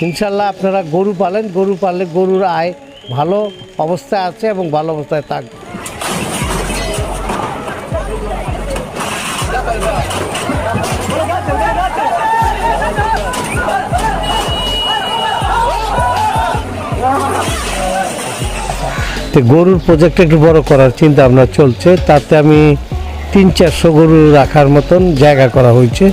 ইনশাল্লাহ আপনারা গরু পালেন, গরু পাললে গরুর আয় ভালো অবস্থায় আছে এবং ভালো অবস্থায় থাকবে। তো গরুর প্রজেক্ট একটু বড় করার চিন্তা ভাবনা চলছে, তাতে আমি 300-400 গরু রাখার মতন জায়গা করা হয়েছে।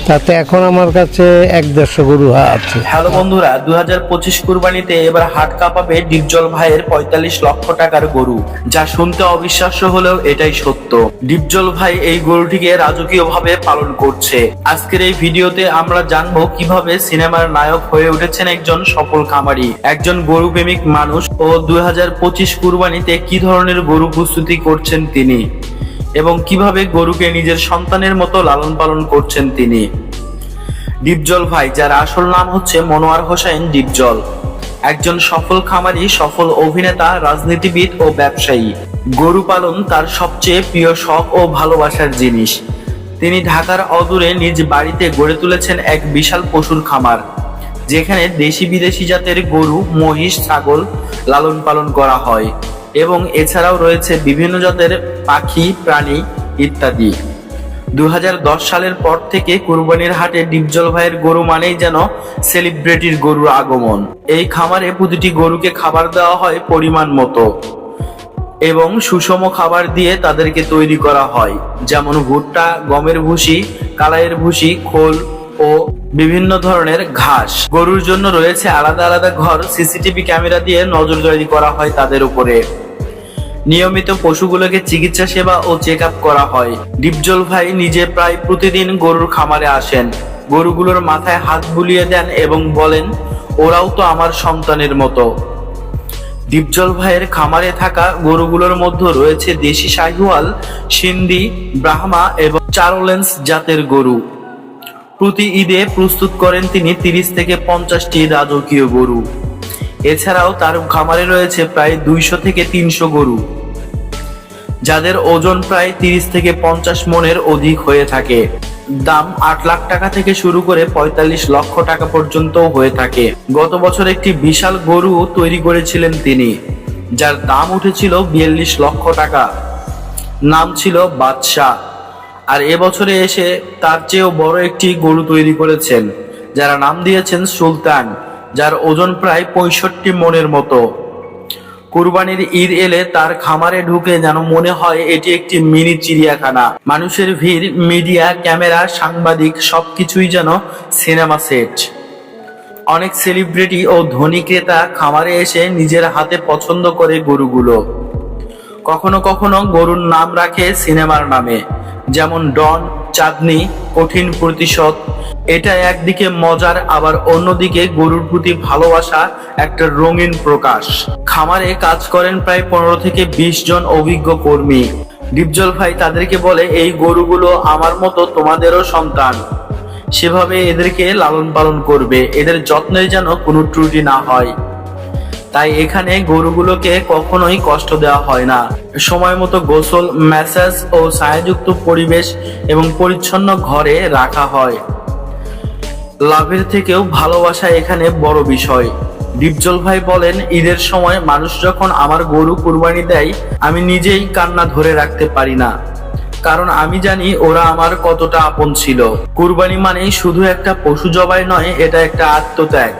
তাতে এখন আমার কাছে 100-150 গরু আছে। হ্যালো বন্ধুরা, 2025 কুরবানিতে এবার হাট কাঁপাবে ডিপজল ভাইয়ের 45 লক্ষ টাকার গরু, যা শুনতে অবিশ্বাস্য হলেও এটাই সত্য। ডিপজল ভাই এই গরুটিকে রাজকীয়ভাবে পালন করছে। আজকের এই ভিডিওতে আমরা জানবো কিভাবে সিনেমার নায়ক হয়ে উঠেছেন একজন সফল খামারি, একজন গরু প্রেমিক মানুষ, ও 2025 কুরবানিতে কি ধরনের গরু প্রস্তুতি করছেন তিনি, এবং কিভাবে গরুকে নিজের সন্তানের মতো লালন পালন করছেন তিনি। ডিপজল ভাই, যার আসল নাম হচ্ছে মনোয়ার হোসেন ডিপজল, একজন সফল খামারি, সফল অভিনেতা, রাজনীতিবিদ ও ব্যবসায়ী। গরু পালন তার সবচেয়ে প্রিয় শখ ও ভালোবাসার জিনিস। তিনি ঢাকার অদূরে নিজ বাড়িতে গড়ে তুলেছেন এক বিশাল পশুর খামার, যেখানে দেশি বিদেশি জাতের গরু, মহিষ, ছাগল লালন পালন করা হয়, এবং এছাড়াও রয়েছে বিভিন্ন জাতের পাখি, প্রাণী ইত্যাদি। 2010 সালের পর থেকে কুরবানির হাটে ডিপজল ভাইয়ের গরু মানেই যেন সেলিব্রিটির গরুর আগমন। এই খামারে প্রতিটি গরুকে খাবার দেওয়া হয় পরিমাণ মতো, এবং সুষম খাবার দিয়ে তাদেরকে তৈরি করা হয়, যেমন ভুট্টা, গমের ভুসি, কালাইয়ের ভুসি, খোল ও বিভিন্ন ধরনের ঘাস। গরুর জন্য রয়েছে আলাদা আলাদা ঘর, সিসিটিভি ক্যামেরা দিয়ে নজরদারি করা হয় তাদের উপরে। নিয়মিত পশুগুলোকে চিকিৎসা সেবা ও চেক আপ করা হয়। ডিপজল ভাই নিজে প্রায় প্রতিদিন গরুর খামারে আসেন, গরুগুলোর মাথায় হাত বুলিয়ে দেন এবং বলেন, ওরাও তো আমার সন্তানের মতো। ডিপজল ভাইয়ের খামারে থাকা গরুগুলোর মধ্যে রয়েছে দেশি শাহিওয়াল, সিন্ধি, ব্রাহ্মা এবং চারোলেন্স জাতের গরু। প্রতি ঈদে প্রস্তুত করেন তিনি 30 থেকে 50টি রাজকীয় গরু। এছাড়াও তার খামারে রয়েছে প্রায় 200 থেকে 300 গরু, যাদের ওজন প্রায় 30 থেকে 50 মনের অধিক হয়ে থাকে। দাম 8 লাখ টাকা থেকে শুরু করে 45 লক্ষ টাকা পর্যন্ত হয়ে থাকে। গত বছর একটি বিশাল গরু তৈরি করেছিলেন তিনি, যার দাম উঠেছিল 42 লক্ষ টাকা। নাম ছিল বাদশাহ। আর এবছরে এসে তার চেয়েও বড় একটি গরু তৈরি করেছেন, যারা নাম দিয়েছেন সুলতান, যার ওজন প্রায় 65 মনের মতো। কুরবানির ঈদ এলে তার খামারে ঢুকে যেন মনে হয় এটি একটি মিনি চিড়িয়াখানা। মানুষের ভিড়, মিডিয়া, ক্যামেরা, সাংবাদিক সবকিছুই যেন সিনেমা সেট। অনেক সেলিব্রিটি ও ধনী ক্রেতা খামারে এসে নিজের হাতে পছন্দ করে গরুগুলো। কখনো কখনো গরুর নাম রাখে সিনেমার নামে, যেমন ডন, চাঁদনি, কঠিন প্রতিশোধ। এটা একদিকে মজার, আবার অন্যদিকে গরুর প্রতি ভালোবাসা একটা রঙিন প্রকাশ। খামারে কাজ করেন প্রায় 15 থেকে 20 জন অভিজ্ঞ কর্মী। ডিপজল ভাই তাদেরকে বলে, এই গরুগুলো আমার মতো তোমাদেরও সন্তান, সেভাবে এদেরকে লালন পালন করবে, এদের যত্নের যেন কোনো ত্রুটি না হয়। তাই এখানে গরুগুলোকে কখনোই কষ্ট দেওয়া হয় না। সময় মতো গোসল, ম্যাসাজ ও ছায়াযুক্ত পরিবেশ এবং পরিচ্ছন্ন ঘরে রাখা হয়। লাভের থেকেও ভালোবাসা এখানে বড় বিষয়। ডিপজল ভাই বলেন, ঈদের সময় মানুষ যখন আমার গরু কুরবানি দেয়, আমি নিজেই কান্না ধরে রাখতে পারি না, কারণ আমি জানি ওরা আমার কতটা আপন ছিল। কুরবানি মানেই শুধু একটা পশু জবাই নয়, এটা একটা আত্মত্যাগ,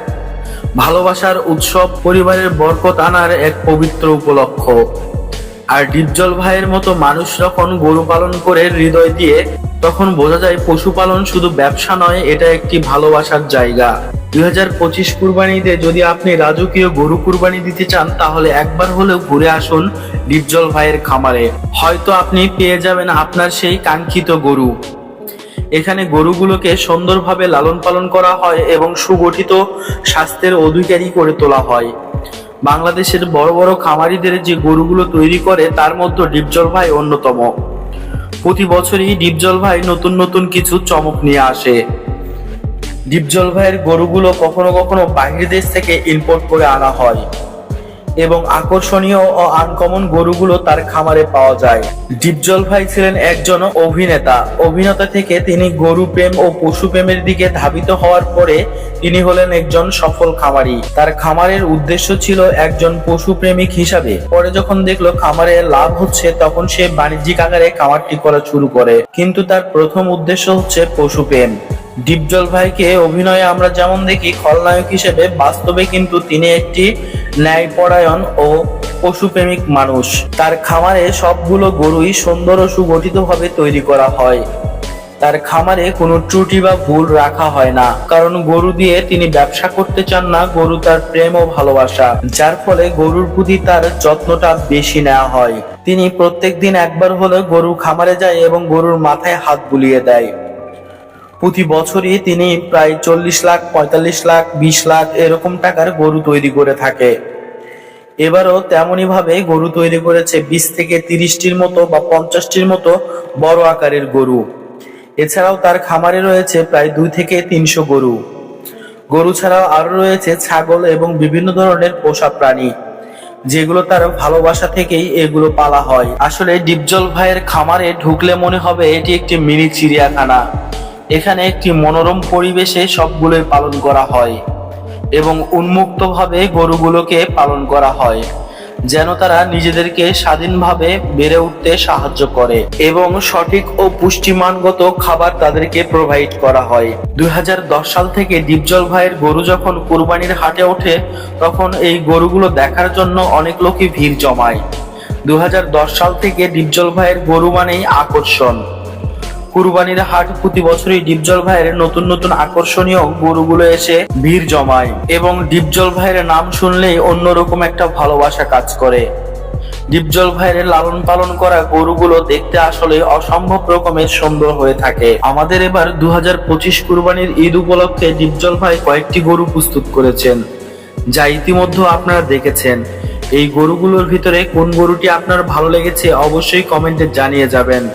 ভালোবাসার উৎসব, পরিবারের বরকত আনার এক পবিত্র উপলক্ষ। আর ডিপজল ভাইয়ের মতো মানুষ যখন গরু পালন করে হৃদয় দিয়ে, তখন বোঝা যায় পশুপালন শুধু ব্যবসা নয়, এটা একটি ভালোবাসার জায়গা। 2025 কুরবানিতে যদি আপনি রাজকীয় গরু কুরবানি দিতে চান, তাহলে একবার হলেও ঘুরে আসুন ডিপজল ভাইয়ের খামারে। হয়তো আপনি পেয়ে যাবেন আপনার সেই কাঙ্ক্ষিত গরু। এখানে গরুগুলোকে সুন্দরভাবে লালন পালন করা হয় এবং সুগঠিত স্বাস্থ্যের অধিকারী করে তোলা হয়। বাংলাদেশের বড় বড় খামারিদের যে গরুগুলো তৈরি করে, তার মধ্যে ডিপজল ভাই অন্যতম। প্রতি বছরই ডিপজল ভাই নতুন নতুন কিছু চমক নিয়ে আসে। ডিপজল ভাইয়ের গরুগুলো কখনো কখনো বাহির দেশ থেকে ইম্পোর্ট করে আনা হয়। এবং আকর্ষণীয় ও আনকমন গরুগুলো তার খামারে পাওয়া যায়। ডিপজল ভাই ছিলেন একজন অভিনেতা থেকে তিনি গরু প্রেম ও পশু প্রেমের দিকে ধাবিত হওয়ার পরে তিনি হলেন একজন সফল খামারি। তার খামারের উদ্দেশ্য ছিল একজন পশু প্রেমিক হিসাবে। পরে যখন দেখলো খামারে লাভ হচ্ছে তখন সে বাণিজ্যিক আকারে খামারটি করা শুরু করে, কিন্তু তার প্রথম উদ্দেশ্য হচ্ছে পশু প্রেম। ডিপজল ভাইকে অভিনয়ে আমরা যেমন দেখি খলনায়ক হিসেবে, বাস্তবে কিন্তু তিনি একটি ন্যায়পরায়ণ ও পশুপ্রেমিক মানুষ। তার খামারে সবগুলো গরুই সুন্দর ও সুগঠিতভাবে তৈরি করা হয়। তার খামারে কোনো ত্রুটি বা ভুল রাখা হয় না, কারণ গরু দিয়ে তিনি ব্যবসা করতে চান না, গরু তার প্রেম ও ভালোবাসা, যার ফলে গরুর প্রতি তার যত্নটা বেশি নেওয়া হয়। তিনি প্রত্যেক দিন একবার হলে গরুর খামারে যায় এবং গরুর মাথায় হাত বুলিয়ে দেয়। প্রতি বছরই তিনি প্রায় 40 লাখ, 45 লাখ, 20 লাখ এরকম টাকার গরু তৈরি করে থাকে। এবারও তেমনই ভাবে গরু তৈরি করেছে 20 থেকে 30টির মতো বা 50টির মতো বড় আকারের গরু। এছাড়াও তার খামারে রয়েছে প্রায় 2 থেকে 300 গরু ছাড়াও আরো রয়েছে ছাগল এবং বিভিন্ন ধরনের পোষা প্রাণী, যেগুলো তার ভালোবাসা থেকেই এগুলো পালা হয়। আসলে ডিপজল ভাইয়ের খামারে ঢুকলে মনে হবে এটি একটি মিনি চিড়িয়াখানা। এখানে একটি মনোরম পরিবেশে সবগুলোই পালন করা হয় এবং উন্মুক্তভাবে গরুগুলোকে পালন করা হয়, যেন তারা নিজেদেরকে স্বাধীনভাবে বেড়ে উঠতে সাহায্য করে এবং সঠিক ও পুষ্টিমানগত খাবার তাদেরকে প্রোভাইড করা হয়। 2010 সাল থেকে ডিপজল ভাইয়ের গরু যখন কুরবানির হাটে ওঠে তখন এই গরুগুলো দেখার জন্য অনেক লোকই ভিড় জমায়। 2010 সাল থেকে ডিপজল ভাইয়ের গরু মানেই আকর্ষণ। কুরবানির হাট প্রতি বছরই ডিপজল ভাইয়ের নতুন নতুন আকর্ষণীয় গরুগুলো এসে ভিড় জমায় এবং ডিপজল ভাইয়ের নাম শুনলেই অন্যরকম একটা ভালোবাসা কাজ করে। ডিপজল ভাইয়ের লালন পালন করা গরুগুলো দেখতে আসলে অসম্ভব রকমের সুন্দর হয়ে থাকে। আমাদের এবার 2025 কুরবানির ঈদ উপলক্ষে ডিপজল ভাই কয়েকটি গরু প্রস্তুত করেছেন, যা ইতিমধ্যে আপনারা দেখেছেন। এই গরুগুলোর ভিতরে কোন গরুটি আপনার ভালো লেগেছে অবশ্যই কমেন্টে জানিয়ে যাবেন।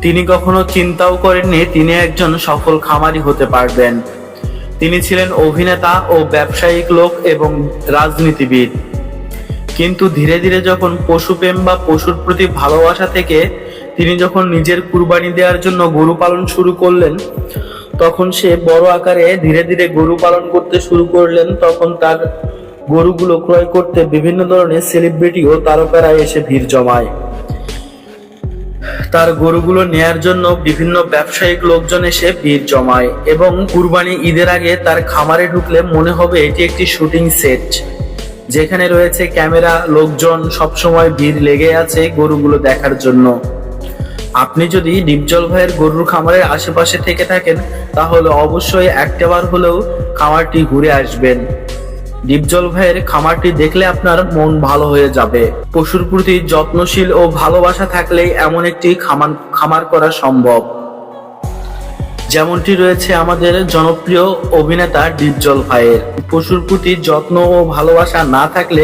তিনি কখনো চিন্তাও করেননি তিনি একজন সফল খামারি হতে পারবেন। তিনি ছিলেন অভিনেতা ও ব্যবসায়িক লোক এবং রাজনীতিবিদ, কিন্তু ধীরে ধীরে যখন পশুপ্রেম বা পশুর প্রতি ভালোবাসা থেকে তিনি যখন নিজের কুরবানি দেওয়ার জন্য গরু পালন শুরু করলেন, তখন সে বড় আকারে ধীরে ধীরে গরু পালন করতে শুরু করলেন। তখন তার গরুগুলো ক্রয় করতে বিভিন্ন ধরনের সেলিব্রিটি ও তারকারা এসে ভিড় জমায়। তার গরুগুলো নেয়ার জন্য বিভিন্ন ব্যবসায়িক লোকজন এসে ভিড় জমায় এবং কুরবানি ঈদের আগে তার খামারে ঢুকলে মনে হবে এটি একটি শুটিং সেট, যেখানে রয়েছে ক্যামেরা, লোকজন, সবসময় ভিড় লেগে আছে গরুগুলো দেখার জন্য। আপনি যদি ডিপজল ভাইয়ের গরুর খামারের আশেপাশে থেকে থাকেন তাহলে অবশ্যই একটাবার হলেও খামারটি ঘুরে আসবেন। ডিপজল ভাইয়ের খামারটি দেখলে আপনার মন ভালো হয়ে যাবে। পশুর প্রতি যত্নশীল ও ভালোবাসা থাকলেই এমন একটি খামার করা সম্ভব, যেমনটি রয়েছে আমাদের জনপ্রিয় অভিনেতা ডিপজল ভাইয়ের। পশুর প্রতি যত্ন ও ভালোবাসা না থাকলে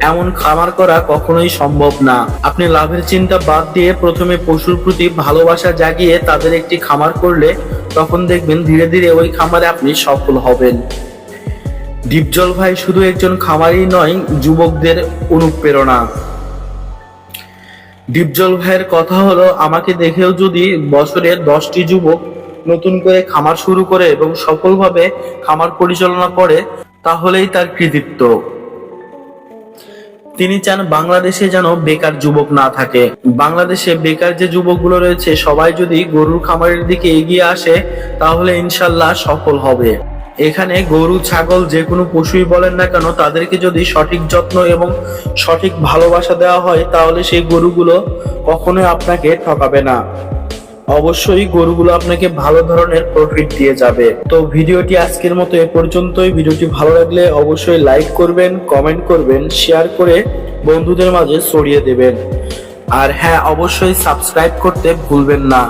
এমন খামার করা কখনোই সম্ভব না। আপনি লাভের চিন্তা বাদ দিয়ে প্রথমে পশুর প্রতি ভালোবাসা জাগিয়ে তাদের একটি খামার করলে তখন দেখবেন ধীরে ধীরে ওই খামারে আপনি সফল হবেন। ডিপজল ভাই শুধু একজন খামারই নয়, যুবকদের অনুপ্রেরণা। ডিপজল ভাইয়ের কথা হলো, আমাকে দেখেও যদি বছরে 10টি যুবক নতুন করে খামার শুরু করে এবং সফলভাবে খামার পরিচালনা করে তাহলেই তার কৃতিত্ব। তিনি চান বাংলাদেশে যেন বেকার যুবক না থাকে। বাংলাদেশে বেকার যে যুবকগুলো রয়েছে সবাই যদি গরুর খামারের দিকে এগিয়ে আসে তাহলে ইনশাল্লাহ সফল হবে। এখানে গরু, ছাগল যে কোনো পশুই বলেন না কেন, তাদেরকে যদি সঠিক যত্ন এবং সঠিক ভালোবাসা দেওয়া হয় তাহলে সেই গরুগুলো কখনোই আপনাকে ঠকাবে না। অবশ্যই গরুগুলো আপনাকে ভালো ধরনের প্রফিট দিয়ে যাবে। তো ভিডিওটি আজকের মতো এ পর্যন্তই। ভিডিওটি ভালো লাগলে অবশ্যই লাইক করবেন, কমেন্ট করবেন, শেয়ার করে বন্ধুদের মাঝে ছড়িয়ে দেবেন। আর হ্যাঁ, অবশ্যই সাবস্ক্রাইব করতে ভুলবেন না।